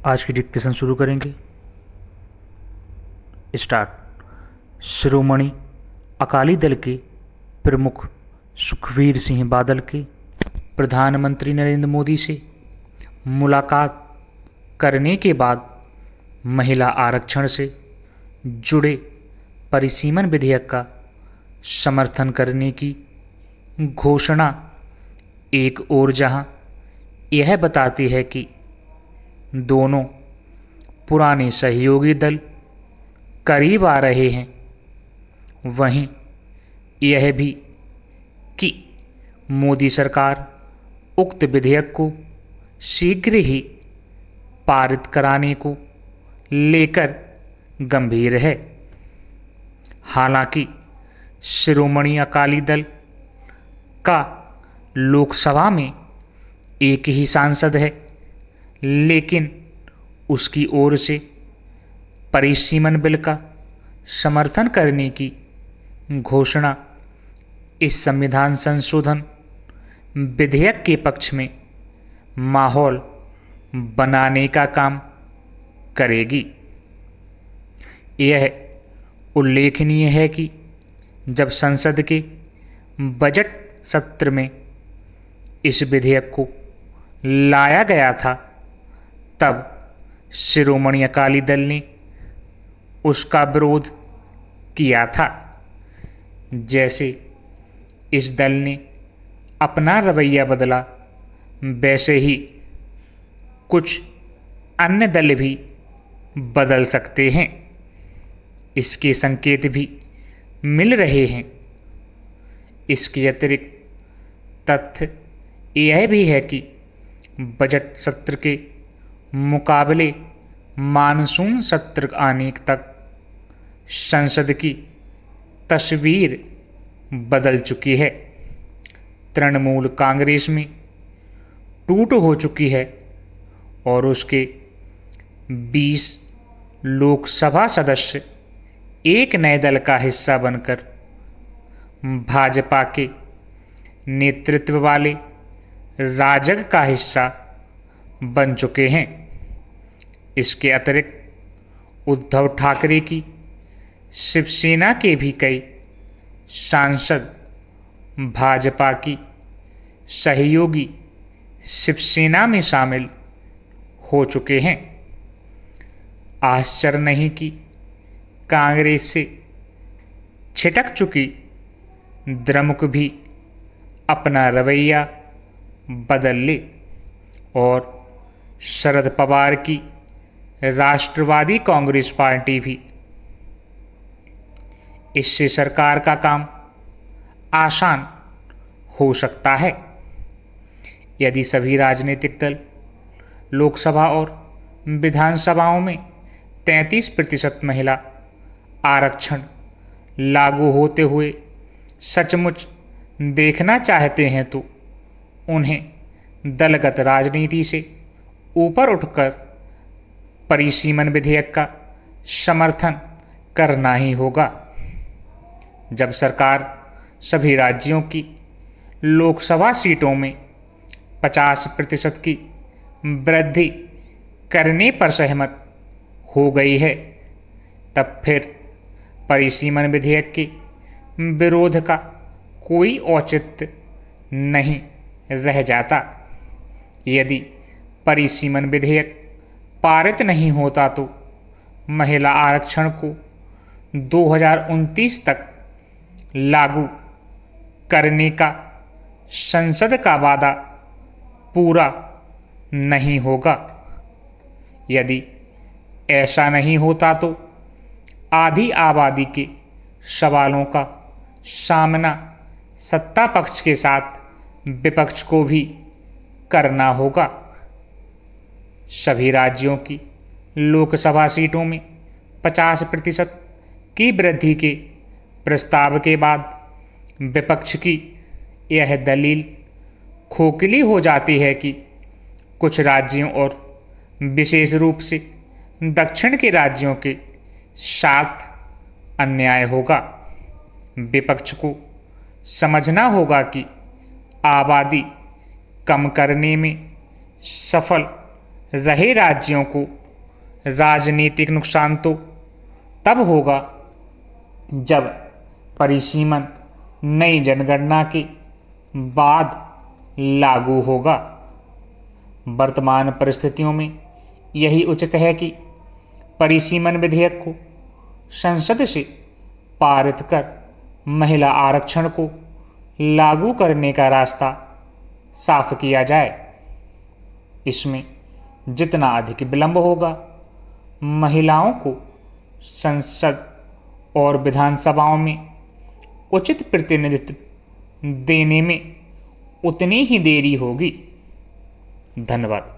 आज की डिक्टेशन शुरू करेंगे। स्टार्ट। शिरोमणि अकाली दल के प्रमुख सुखबीर सिंह बादल के प्रधानमंत्री नरेंद्र मोदी से मुलाकात करने के बाद महिला आरक्षण से जुड़े परिसीमन विधेयक का समर्थन करने की घोषणा एक ओर जहां यह बताती है कि दोनों पुराने सहयोगी दल करीब आ रहे हैं, वहीं यह भी कि मोदी सरकार उक्त विधेयक को शीघ्र ही पारित कराने को लेकर गंभीर है। हालांकि शिरोमणि अकाली दल का लोकसभा में एक ही सांसद है, लेकिन उसकी ओर से परिसीमन बिल का समर्थन करने की घोषणा इस संविधान संशोधन विधेयक के पक्ष में माहौल बनाने का काम करेगी। यह उल्लेखनीय है कि जब संसद के बजट सत्र में इस विधेयक को लाया गया था, तब शिरोमणि अकाली दल ने उसका विरोध किया था। जैसे इस दल ने अपना रवैया बदला, वैसे ही कुछ अन्य दल भी बदल सकते हैं। इसके संकेत भी मिल रहे हैं। इसके अतिरिक्त तथ्य यह भी है कि बजट सत्र के मुकाबले मानसून सत्र आने तक संसद की तस्वीर बदल चुकी है। तृणमूल कांग्रेस में टूट हो चुकी है और उसके 20 लोकसभा सदस्य एक नए दल का हिस्सा बनकर भाजपा के नेतृत्व वाले राजग का हिस्सा बन चुके हैं। इसके अतिरिक्त उद्धव ठाकरे की शिवसेना के भी कई सांसद भाजपा की सहयोगी शिवसेना में शामिल हो चुके हैं। आश्चर्य नहीं कि कांग्रेस से छिटक चुकी द्रमुक भी अपना रवैया बदल ले और शरद पवार की राष्ट्रवादी कांग्रेस पार्टी भी। इससे सरकार का काम आसान हो सकता है। यदि सभी राजनीतिक दल लोकसभा और विधानसभाओं में 33% महिला आरक्षण लागू होते हुए सचमुच देखना चाहते हैं, तो उन्हें दलगत राजनीति से ऊपर उठकर परिसीमन विधेयक का समर्थन करना ही होगा। जब सरकार सभी राज्यों की लोकसभा सीटों में 50% की वृद्धि करने पर सहमत हो गई है, तब फिर परिसीमन विधेयक के विरोध का कोई औचित्य नहीं रह जाता। यदि परिसीमन विधेयक पारित नहीं होता तो महिला आरक्षण को 2029 तक लागू करने का संसद का वादा पूरा नहीं होगा। यदि ऐसा नहीं होता तो आधी आबादी के सवालों का सामना सत्ता पक्ष के साथ विपक्ष को भी करना होगा। सभी राज्यों की लोकसभा सीटों में 50% की वृद्धि के प्रस्ताव के बाद विपक्ष की यह दलील खोखली हो जाती है कि कुछ राज्यों और विशेष रूप से दक्षिण के राज्यों के साथ अन्याय होगा। विपक्ष को समझना होगा कि आबादी कम करने में सफल रहे राज्यों को राजनीतिक नुकसान तो तब होगा जब परिसीमन नई जनगणना के बाद लागू होगा। वर्तमान परिस्थितियों में यही उचित है कि परिसीमन विधेयक को संसद से पारित कर महिला आरक्षण को लागू करने का रास्ता साफ किया जाए। इसमें जितना अधिक विलंब होगा, महिलाओं को संसद और विधानसभाओं में उचित प्रतिनिधित्व देने में उतनी ही देरी होगी। धन्यवाद।